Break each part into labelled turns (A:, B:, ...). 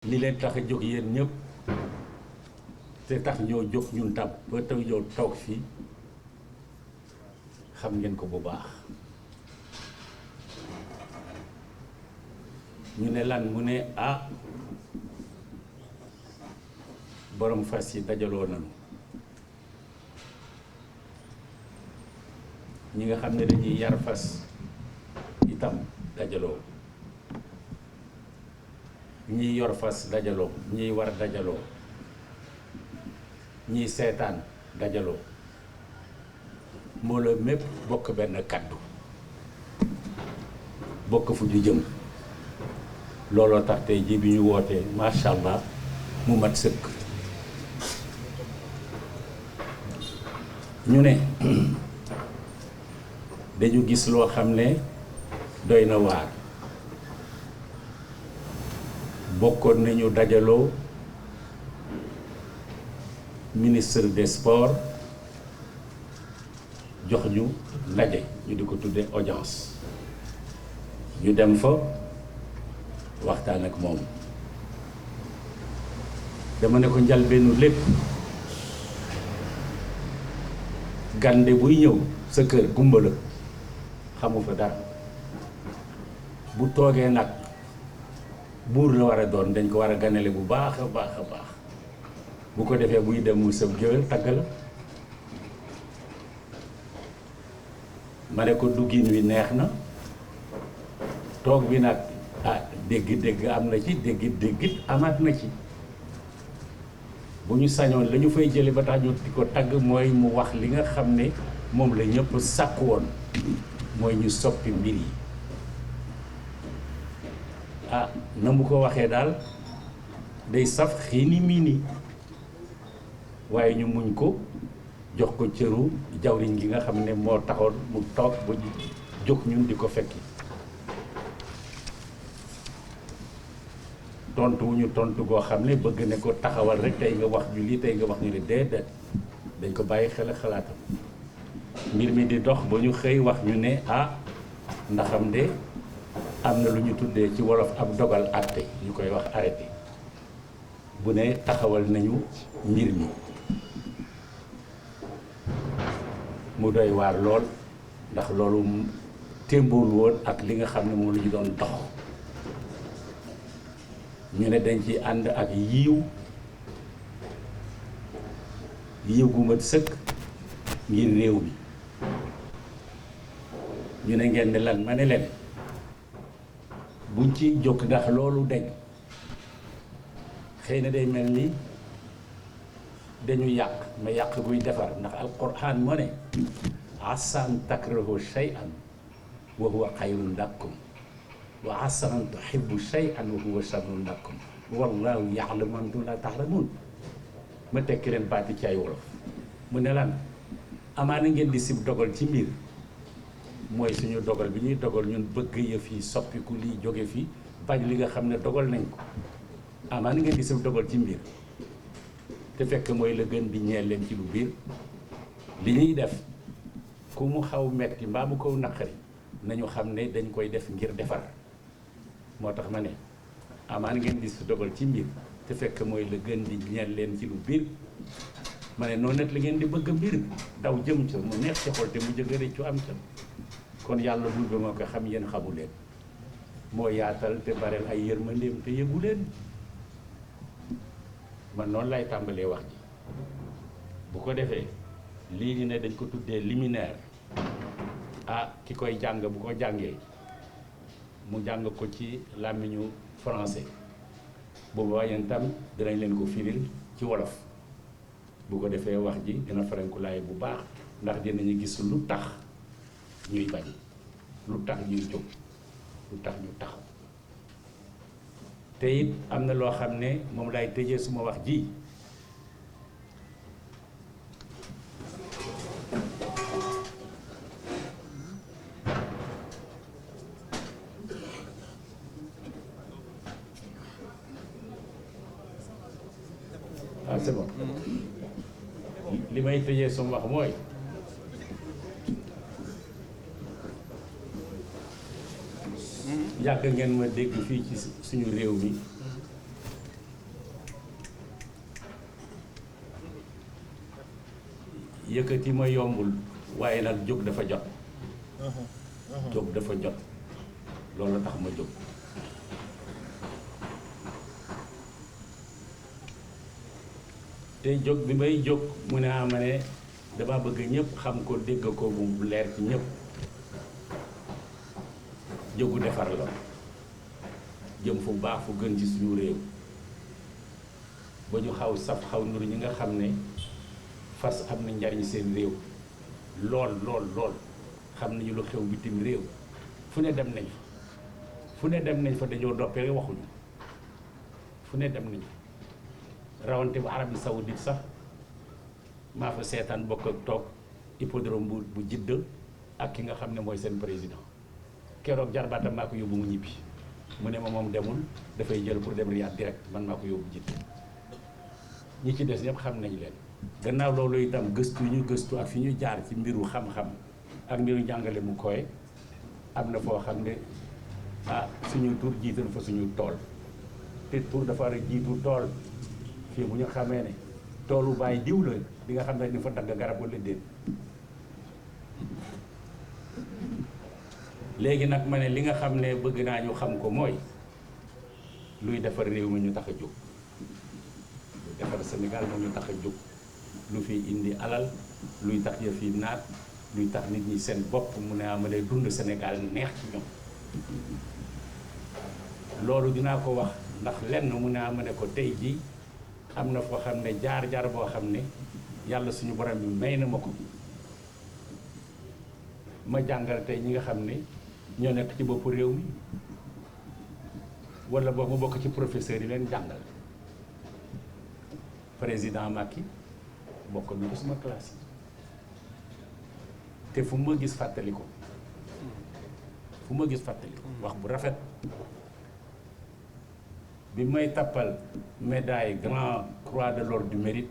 A: li leen tax a jóg yéen ñëpp te tax ñoo jóg ñun tam ba taw yow toog fii xam ngeen ko bu baax. ñu ne lan mu ne borom fas yi dajaloo nañu ñi nga xam ne dañuy yar fas itam dajaloo ñiy yor fas dajaloo ñiy war dajaloo ñiy seetaan dajaloo moo la mépp bokk benn kàddu bokk fu ñu jëm. looloo tax tey jii bi ñu wootee macha allah mu mat sëkk. ñu ne dañu gis loo xam ne doy na waar bokkoon nañu dajaloo ministre des sports jox ñu ndaje ñu di ko tuddee audience ñu dem fa waxtaan ak moom dama ne ko njalbeenu lépp gande buy ñëw sa kër gumba la xamu fa dara bu toogee nag buur la war a doon dañ ko war a ganale bu baax a baax a baax bu ko defee buy dem mu sëb géwél tagg la ma ne ko duggin wi neex na toog bi nag dégg-dégg am na ci dégg-déggit amaat na ci bu ñu sañoon la ñu fay jële ba tax ñu di ko tagg mooy mu wax li nga xam ne moom la ñëpp sàkk woon mooy ñu soppi mbir yi na mu ko waxee daal day saf xiini miini waaye ñu muñ ko jox ko cëru jawriñ gi nga xam ne moo taxoon mu toog ba jóg ñun di ko fekki tontu wu ñu tontu goo xam ne bëgg ne ko taxawal rek tey nga wax ñu lii tey nga wax ñu ne déedéet dañ ko bàyyi xel ak xalaatam mbir mi di dox ba ñu xëy wax ñu ne ndaxam de am na lu ñu tuddee ci wolof ab dogal àtte ñu koy wax arrêté bu ne taxawal nañu mbir mi mu doy waar lool ndax loolu témbool woon ak li nga xam ne moom la ñu doon dox ñu ne dañ ci ànd ak yiw gu mat sëkk ngir réew mi ñu ne ngeen ne lan ma ne leen buñ ci jóg ndax loolu dañ xëy na day mel ni dañu yàq ma yàq buy defar ndax alquran moo ne asan takrahu shay'an wa huwa xayrun lakum wa asa an tuhibbu shay'an wa huwa sharrun lakum wallahu ya'lamu wa antum la ta'lamun ma tekki leen baati ci ay wolof mu ne lan amaana ngeen di sib dogal ci mbir mooy suñu dogal bi ñuy dogal ñun bëgg yëf yi soppiku lii jóge fi bañ li nga xam ne dogal nañ ko amaana ngeen di sib dogal ci mbir te fekk mooy la gën di ñeel leen ci lu biir li ñuy def ku mu xaw metti mbaa mu ko naqari nañu xam ne dañ koy def ngir defar moo tax ma ne amaan ngeen gis dogal ci mbir te fekk mooy la gën di ñeel leen ci lu biir ma ne noonu nag la ngeen di bëgg mbir bi daw jëm ca mu neex ci xol te mu jëgg rëccu am ca kon yàlla bul ba moo ko xam yéen xamu leen moo yaatal te bareel ay yërmandeem te yëgu leen man noonu lay tàmbalee wax ji bu ko defee lii ñu ne dañ ko tuddee liminaire ki koy jàng bu ko jàngee mu jàng ko ci làmmiñu français boobu yéen tam dinañ leen ko firil ci wolof bu ko defee wax ji dina farankulaay bu baax ndax dinañu gis lu tax ñuy bañ lu tax ñuy jóg lu tax ñu taxaw te it am na loo xam ne moom lay tëjee suma wax ji c'est bon li may tëjee suma wax mooy yàgg ngeen ma dégg fii ci suñu réew mi yëkkati ma yombul waaye nag jóg dafa jot jóg dafa jot loolu tax ma jóg te jóg bi may jóg mu ne ama ne dama bëgg ñëpp xam ko dégg ko bu leer ci ñëpp jógu defar la jëm fu baax fu gën ci suñu réew ba ñu xaw saf xaw nuru ñi nga xam ne fas am na njariñ seen réew lool lool lool xam nañu lu xew bitim réew fu ne dem nañ fa fu ne dem nañ fa dañoo doppee rek waxuñu fu ne dem nañ rawante bu Arabie Saoudite sax maa fa seetaan bokk ak toog hippodrome bu Jidda ak ki nga xam ne mooy seen président keroog jarbaatam maa ko yóbbu mu ñibbi mu ne ma moom demul dafay jël pour dem Riyad direct man maa ko yóbbu Jidda ñi ci des ñëpp xam nañ leen gannaaw loolu itam gëstu ñu gëstu ak fi ñu jaar ci mbiru xam-xam ak mbiru njàngale mu koy am na foo xam ne suñu tur jiital fa suñu tool te tur dafa war a jiitu tool fii bu ñu xamee ne toolu bàyyi diw la di nga xam ne ni fa dagg garab wala déet léegi nag ma ne li nga xam ne bëgg naa ñu xam ko mooy luy defar réew mi ñu tax a jóg luy defar Sénégal moo ñu tax a jóg lu fi indi alal luy tax yëf yi naat luy tax nit ñi seen bopp mu ne amalee dund Sénégal neex ci ñoom loolu dinaa ko wax ndax lenn mu ne ama ne ko tey jii am na foo xam ne jaar-jaar boo xam ne yàlla suñu borom bi may na ma ko ma jàngal tey ñi nga xam ne ñoo nekk ci boppu réew mi wala boobu ma bokk ci professeur yi leen jàngal président Macky bokk na ko suma classe yi te fu ma gis fàttali ko fu ma gis fàttali ko wax bu rafet bi may tappal médaille grand croix de l'ordre du mérite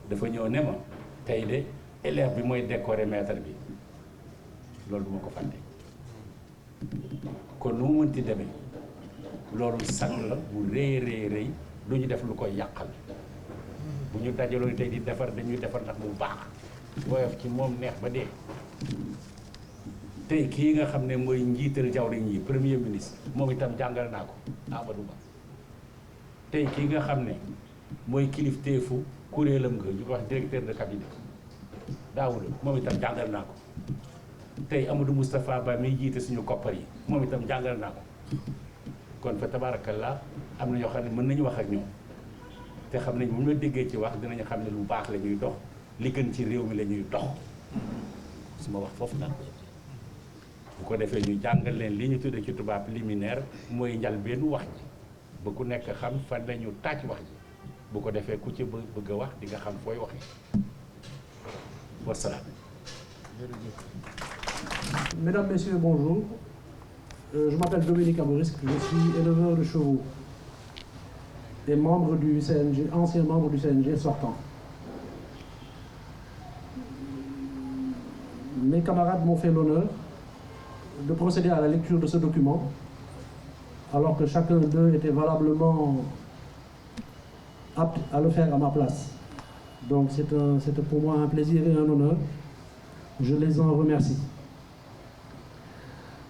A: dafa ñëw ne ma tey de élève bi mooy décorer maître bi loolu duma ko fàtte kon nu mu mënti demee loolu sag la bu rëy rëy rëy lu ñu def lu koy yàqal bu ñu dajaloo tey di defar dañuy defar ndax mu baax woyof ci moom neex ba dee tey kii nga xam ne mooy njiital jawriñ yi premier ministre moom itam jàngal naa ko Amadou Ba tey kii nga xam ne mooy kilifteefu kuréelam nga ñu ko wax directeur de cabinet Daouda moom itam jàngal naa ko tey Amadou Moustapha Ba miy jiite suñu koppar yi moom itam jàngal naa ko kon fa tabarakallah am na ñoo xam ne mën nañu wax ak ñoom te xam nañ bu ñu la déggee ci wax dinañu xam ne lu baax la ñuy dox li gën ci réew mi la ñuy dox su ma wax foofu nag bu ko defee ñu jàngal leen li ñu tuddee ci tubaab liminaire mooy njalbeenu wax ji ba ku nekk xam fan la ñu tàcc wax ji bu ko defee ku ci bëgg a wax di nga xam fooy waxee wasalaam.
B: Mesdames, Messieurs, bonjour. Je m'appelle Dominique Aborisque, je suis éleveur de chevaux et membre du CNG, ancien membre du CNG sortant. Mes camarades m'ont fait l'honneur de procéder à la lecture de ce document, alors que chacun d'eux était valablement apte à le faire à ma place. Donc c'était pour moi un plaisir et un honneur. Je les en remercie.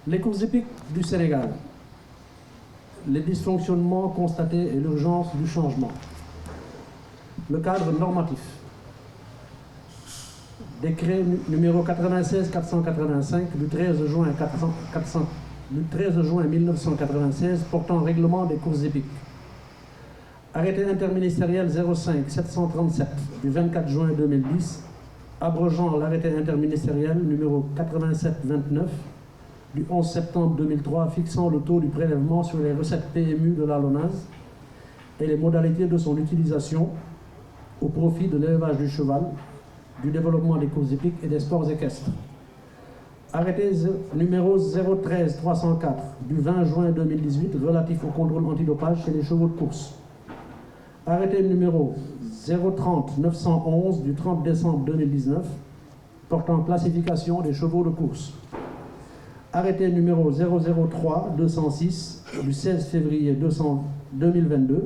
B: Les courses hippiques du Sénégal, les dysfonctionnements constatés et l'urgence du changement. Le cadre normatif. Décret numéro 96-485 du 13 juin 1996 portant règlement des courses hippiques. Arrêté interministériel 05-737 du 24 juin 2010, abrogeant l'arrêté interministériel numéro 87-29 du 11 septembre 2003 fixant le taux du prélèvement sur les recettes PMU de la LONASE et les modalités de son utilisation au profit de l'élevage du cheval, du développement des courses hippiques et des sports équestres. Arrêté numéro 013-304 du 20 juin 2018 relatif au contrôle antidopage chez les chevaux de course. Arrêté numéro 030-911 du 30 décembre 2019 portant classification des chevaux de course. Arrêté numéro 003-206 du 16 février 2022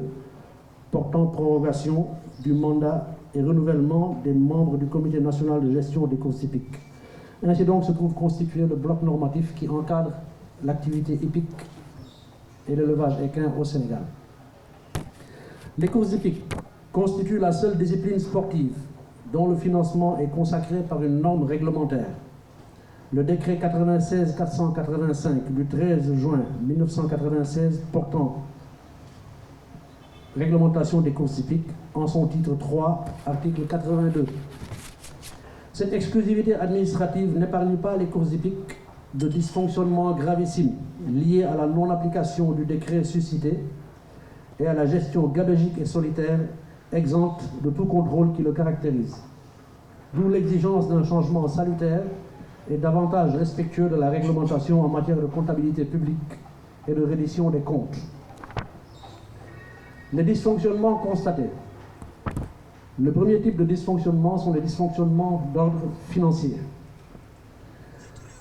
B: portant prorogation du mandat et renouvellement des membres du Comité national de gestion des courses hippiques. Ainsi donc se trouve constitué le bloc normatif qui encadre l'activité hippique et l'élevage équin au Sénégal. Les courses hippiques constituent la seule discipline sportive dont le financement est consacré par une norme réglementaire. Le décret 96-485 du 13 juin 1996 portant réglementation des courses hippiques en son titre 3, article 82. Cette exclusivité administrative n'épargne pas les courses hippiques de dysfonctionnements gravissimes liés à la non-application du décret suscité et à la gestion gabegique et solitaire exempte de tout contrôle qui le caractérise. D'où l'exigence d'un changement salutaire et davantage respectueux de la réglementation en matière de comptabilité publique et de reddition des comptes. Les dysfonctionnements constatés. Le premier type de dysfonctionnement sont les dysfonctionnements d'ordre financier.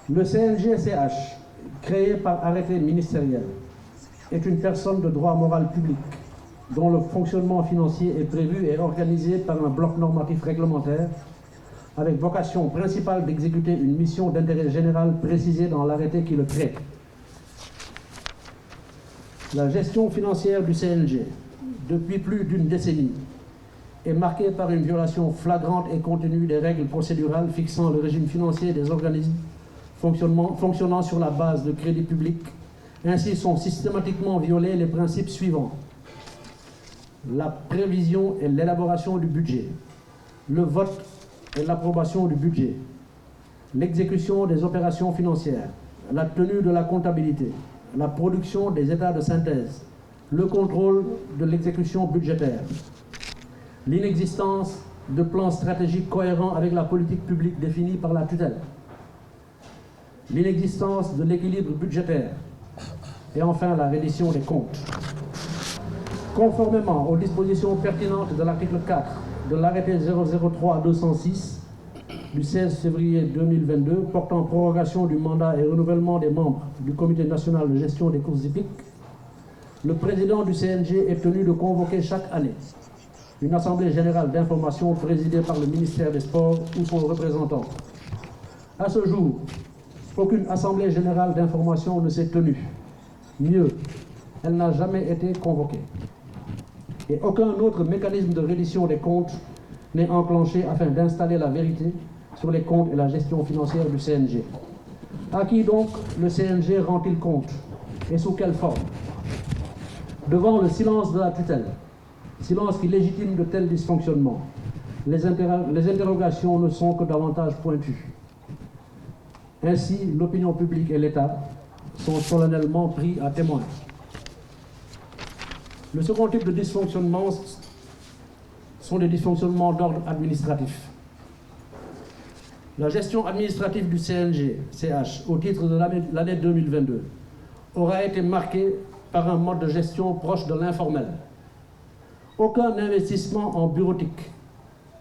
B: Le CNG-CH, créé par arrêté ministériel, est une personne de droit moral public dont le fonctionnement financier est prévu et organisé par un bloc normatif réglementaire avec vocation principale d'exécuter une mission d'intérêt général précisée dans l'arrêté qui le crée. La gestion financière du CNG, depuis plus d'une décennie, est marquée par une violation flagrante et continue des règles procédurales fixant le régime financier des organismes fonctionnant sur la base de crédit public. Ainsi sont systématiquement violés les principes suivants: la prévision et l'élaboration du budget, le vote et l'approbation du budget, l'exécution des opérations financières, la tenue de la comptabilité, la production des états de synthèse, le contrôle de l'exécution budgétaire, l'inexistence de plans stratégiques cohérents avec la politique publique définie par la tutelle, l'inexistence de l'équilibre budgétaire et enfin la reddition des comptes. Conformément aux dispositions pertinentes de l'article 4 de l'arrêté 003-206 du 16 février 2022 portant prorogation du mandat et renouvellement des membres du Comité national de gestion des courses hippiques, le président du CNG est tenu de convoquer chaque année une assemblée générale d'information présidée par le ministère des Sports ou son représentant. À ce jour, aucune assemblée générale d'information ne s'est tenue. Mieux, elle n'a jamais été convoquée. Et aucun autre mécanisme de reddition des comptes n'est enclenché afin d'installer la vérité sur les comptes et la gestion financière du CNG. À qui donc le CNG rend-il compte? Et sous quelle forme? Devant le silence de la tutelle, silence qui légitime de tels dysfonctionnements, les interrogations ne sont que davantage pointues. Ainsi, l'opinion publique et l'État sont solennellement pris à témoin. Le second type de dysfonctionnement sont les dysfonctionnements d'ordre administratif. La gestion administrative du CNG-CH au titre de l'année 2022 aura été marquée par un mode de gestion proche de l'informel. Aucun investissement en bureautique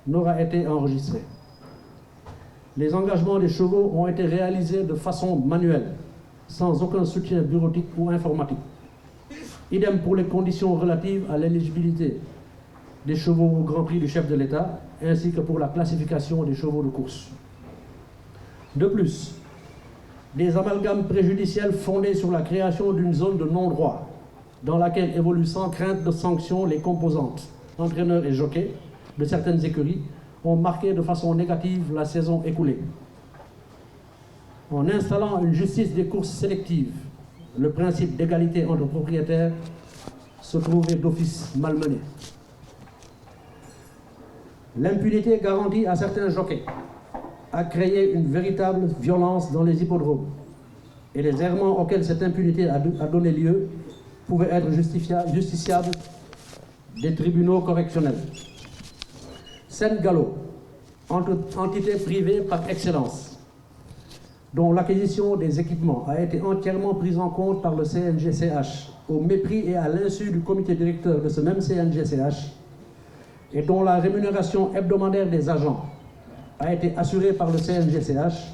B: n'aura été enregistré. Les engagements des chevaux ont été réalisés de façon manuelle, sans aucun soutien bureautique ou informatique. Idem pour les conditions relatives à l'éligibilité des chevaux au Grand Prix du chef de l'État, ainsi que pour la classification des chevaux de course. De plus, des amalgames préjudiciels fondés sur la création d'une zone de non-droit, dans laquelle évoluent sans crainte de sanction les composantes, entraîneurs et jockeys de certaines écuries, ont marqué de façon négative la saison écoulée. En installant une justice des courses sélectives, le principe d'égalité entre propriétaires se trouvait d'office malmené. L'impunité garantie à certains jockeys a créé une véritable violence dans les hippodromes, et les errements auxquels cette impunité a donné lieu pouvaient être justiciables des tribunaux correctionnels. Sen Gallo, entité privée par excellence, dont l'acquisition des équipements a été entièrement prise en compte par le CNG-CH, au mépris et à l'insu du comité directeur de ce même CNG-CH, et dont la rémunération hebdomadaire des agents a été assurée par le CNG-CH,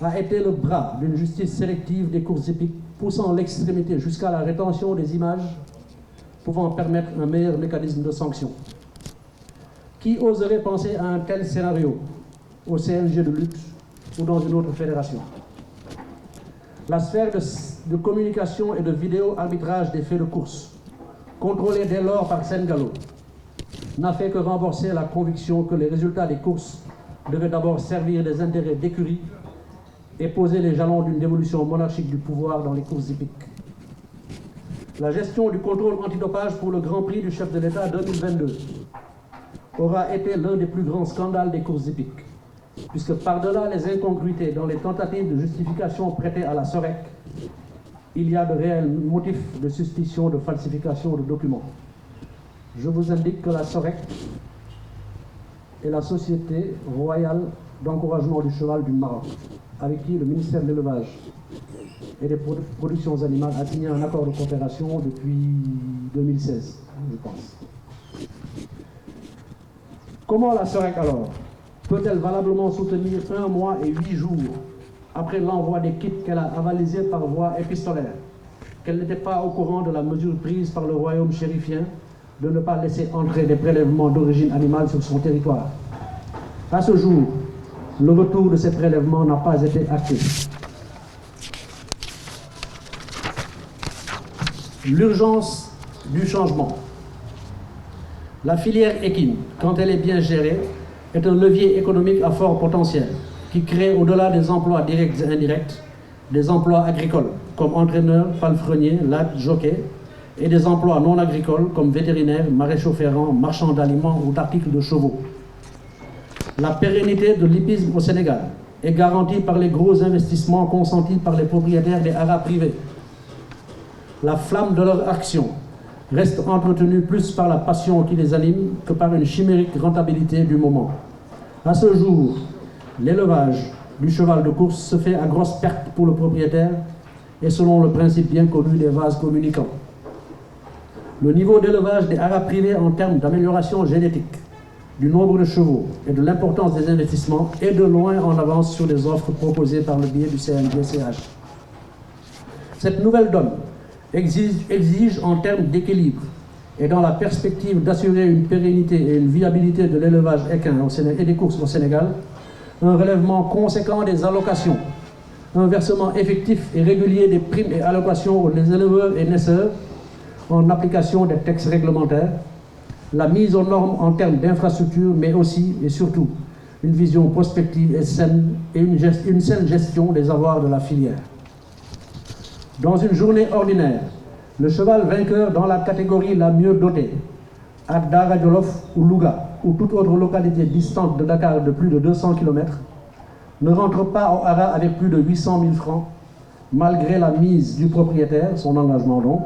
B: a été le bras d'une justice sélective des courses hippiques, poussant l'extrémité jusqu'à la rétention des images, pouvant permettre un meilleur mécanisme de sanction. Qui oserait penser à un tel scénario au CNG de lutte ou dans une autre fédération? La sphère de communication et de vidéo-arbitrage des faits de course, contrôlée dès lors par Sen-Gallo, n'a fait que renforcer la conviction que les résultats des courses devaient d'abord servir des intérêts d'écurie et poser les jalons d'une dévolution monarchique du pouvoir dans les courses hippiques. La gestion du contrôle antidopage pour le Grand Prix du chef de l'État 2022 aura été l'un des plus grands scandales des courses hippiques, puisque par-delà les incongruités dans les tentatives de justification prêtées à la SOREC, il y a de réels motifs de suspicion de falsification de documents. Je vous indique que la SOREC est la Société royale d'encouragement du cheval du Maroc, avec qui le ministère de l'Élevage et des productions animales a signé un accord de coopération depuis 2016, je pense. Comment la SOREC alors peut-elle valablement soutenir 1 mois et 8 jours après l'envoi des kits qu'elle a avalisés par voie épistolaire, qu'elle n'était pas au courant de la mesure prise par le royaume chérifien de ne pas laisser entrer des prélèvements d'origine animale sur son territoire? À ce jour, le retour de ces prélèvements n'a pas été acté. L'urgence du changement. La filière équine, quand elle est bien gérée, est un levier économique à fort potentiel qui crée, au-delà des emplois directs et indirects, des emplois agricoles comme entraîneur, palefrenier, latte, jockey, et des emplois non agricoles comme vétérinaire, maréchaux ferrants, marchands d'aliments ou d'articles de chevaux. La pérennité de l'hippisme au Sénégal est garantie par les gros investissements consentis par les propriétaires des haras privés. La flamme de leur action reste entretenue plus par la passion qui les anime que par une chimérique rentabilité du moment. À ce jour, l'élevage du cheval de course se fait à grosse perte pour le propriétaire et selon le principe bien connu des vases communicants. Le niveau d'élevage des haras privés en termes d'amélioration génétique, du nombre de chevaux et de l'importance des investissements est de loin en avance sur les offres proposées par le biais du CNG-CH. Cette nouvelle donne exige en termes d'équilibre et dans la perspective d'assurer une pérennité et une viabilité de l'élevage équin et des courses au Sénégal, un relèvement conséquent des allocations, un versement effectif et régulier des primes et allocations aux éleveurs et naisseurs en application des textes réglementaires, la mise aux normes en termes d'infrastructures, mais aussi et surtout une vision prospective et saine et une saine gestion des avoirs de la filière. Dans une journée ordinaire, le cheval vainqueur dans la catégorie la mieux dotée, à Dara Djolof ou Louga, ou toute autre localité distante de Dakar de plus de 200 km, ne rentre pas au hara avec plus de 800 000 francs, malgré la mise du propriétaire, son engagement donc,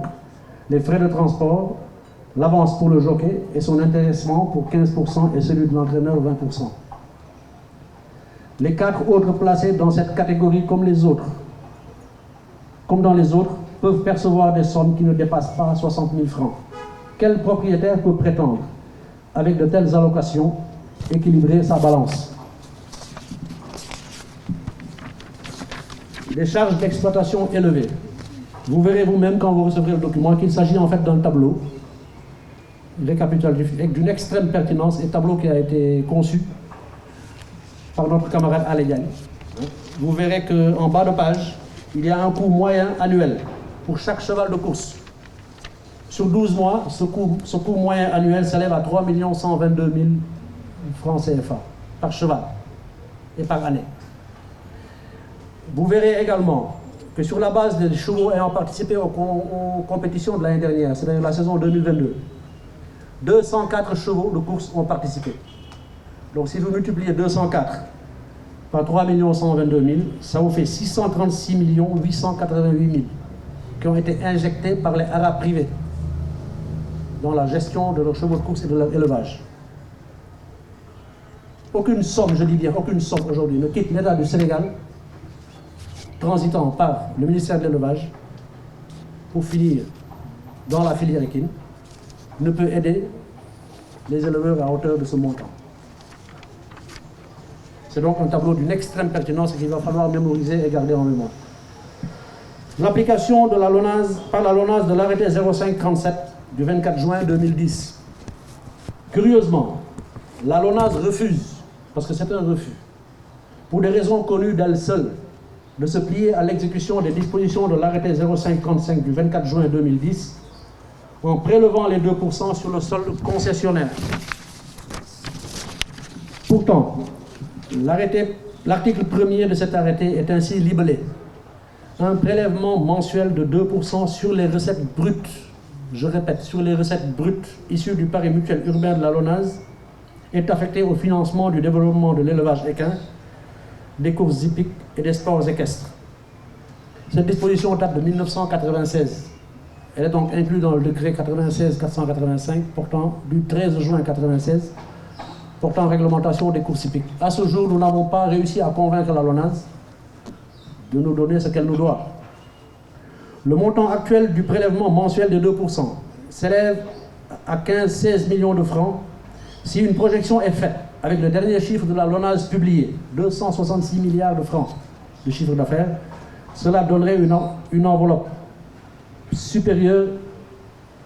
B: les frais de transport, l'avance pour le jockey et son intéressement pour 15% et celui de l'entraîneur 20%. Les 4 autres placés dans cette catégorie comme dans les autres, peuvent percevoir des sommes qui ne dépassent pas 60 000 francs. Quel propriétaire peut prétendre, avec de telles allocations, équilibrer sa balance? Des charges d'exploitation élevées. Vous verrez vous-même quand vous recevrez le document qu'il s'agit en fait d'un tableau récapitulatif d'une extrême pertinence et tableau qui a été conçu par notre camarade Alé Diagne. Vous verrez qu'en bas de page, il y a un coût moyen annuel pour chaque cheval de course. Sur 12 mois, ce coût moyen annuel s'élève à 3 122 000 francs CFA par cheval et par année. Vous verrez également que sur la base des chevaux ayant participé aux compétitions de l'année dernière, c'est-à-dire la saison 2022, 204 chevaux de course ont participé. Donc si vous multipliez 204 par 3 122 000, ça vous fait 636 888 000 qui ont été injectés par les haras privés dans la gestion de leurs chevaux de course et de leur élevage. Aucune somme, je dis bien aucune somme aujourd'hui, ne quitte l'État du Sénégal transitant par le ministère de l'Élevage pour finir dans la filière équine, ne peut aider les éleveurs à hauteur de ce montant. C'est donc un tableau d'une extrême pertinence qu'il va falloir mémoriser et garder en mémoire. L'application par la LONASE de l'arrêté 0537 du 24 juin 2010. Curieusement, La LONASE refuse, parce que c'est un refus, pour des raisons connues d'elle seule, de se plier à l'exécution des dispositions de l'arrêté 0535 du 24 juin 2010 en prélevant les 2% sur le sol concessionnaire. Pourtant, l'article 1er de cet arrêté est ainsi libellé. Un prélèvement mensuel de 2% sur les recettes brutes, je répète, sur les recettes brutes issues du pari mutuel urbain de la LONASE est affecté au financement du développement de l'élevage équin, des courses hippiques et des sports équestres. Cette disposition date de 1996. Elle est donc inclue dans le décret 96-485 portant du 13 juin 1996 portant réglementation des courses hippiques. À ce jour, nous n'avons pas réussi à convaincre la LONASE de nous donner ce qu'elle nous doit. Le montant actuel du prélèvement mensuel de 2% s'élève à 15-16 millions de francs si une projection est faite avec le dernier chiffre de la LONASE publié, 266 milliards de francs de chiffre d'affaires. Cela donnerait une enveloppe supérieure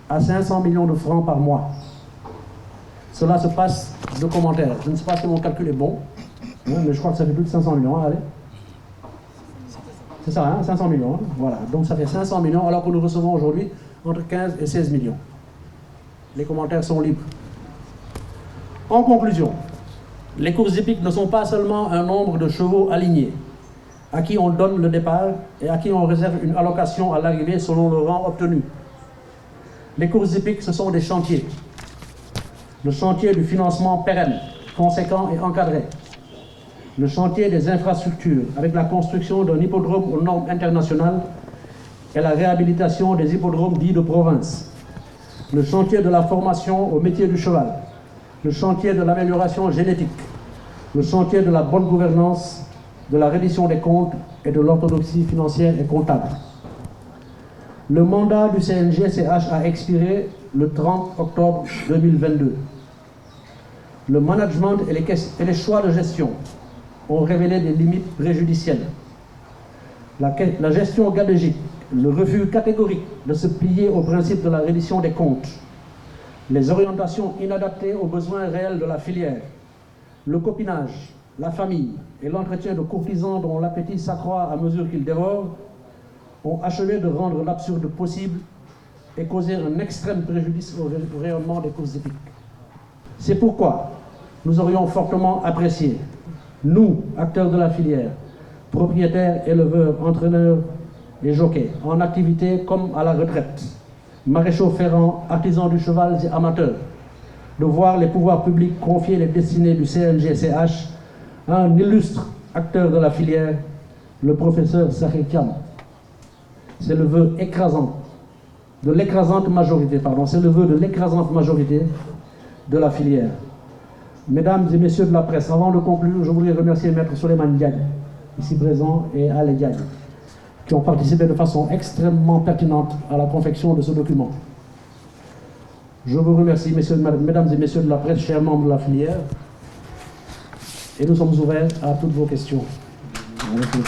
B: à 500 millions de francs par mois. Cela se passe de commentaires. Je ne sais pas si mon calcul est bon, mais je crois que ça fait plus de 500 millions. Allez. C'est ça, 500 millions. Voilà. Donc ça fait 500 millions alors que nous recevons aujourd'hui entre 15 et 16 millions. Les commentaires sont libres. En conclusion, les courses hippiques ne sont pas seulement un nombre de chevaux alignés, à qui on donne le départ et à qui on réserve une allocation à l'arrivée selon le rang obtenu. Les courses hippiques, ce sont des chantiers. Le chantier du financement pérenne, conséquent et encadré. Le chantier des infrastructures, avec la construction d'un hippodrome aux normes internationales et la réhabilitation des hippodromes dits de province. Le chantier de la formation au métier du cheval. Le chantier de l'amélioration génétique. Le chantier de la bonne gouvernance, de la reddition des comptes et de l'orthodoxie financière et comptable. Le mandat du CNG-CH a expiré le 30 octobre 2022. Le management et les choix de gestion ont révélé des limites préjudicielles. La gestion gabégique, le refus catégorique de se plier au principe de la reddition des comptes, les orientations inadaptées aux besoins réels de la filière, le copinage, la famille et l'entretien de courtisans dont l'appétit s'accroît à mesure qu'ils dévorent ont achevé de rendre l'absurde possible et causé un extrême préjudice au rayonnement des courses hippiques. C'est pourquoi nous aurions fortement apprécié, nous, acteurs de la filière, propriétaires, éleveurs, entraîneurs et jockeys, en activité comme à la retraite, maréchaux ferrants, artisans du cheval et amateurs, de voir les pouvoirs publics confier les destinées du CNG-CH à un illustre acteur de la filière, le professeur Sakhir Thiam. C'est le vœu écrasant, de l'écrasante majorité, c'est le vœu de l'écrasante majorité de la filière. Mesdames et messieurs de la presse, avant de conclure, je voudrais remercier Maître Souleymane Diagne, ici présent, et Ale Diagne, qui ont participé de façon extrêmement pertinente à la confection de ce document. Je vous remercie, mesdames et messieurs de la presse, chers membres de la filière, et nous sommes ouverts à toutes vos questions. Merci.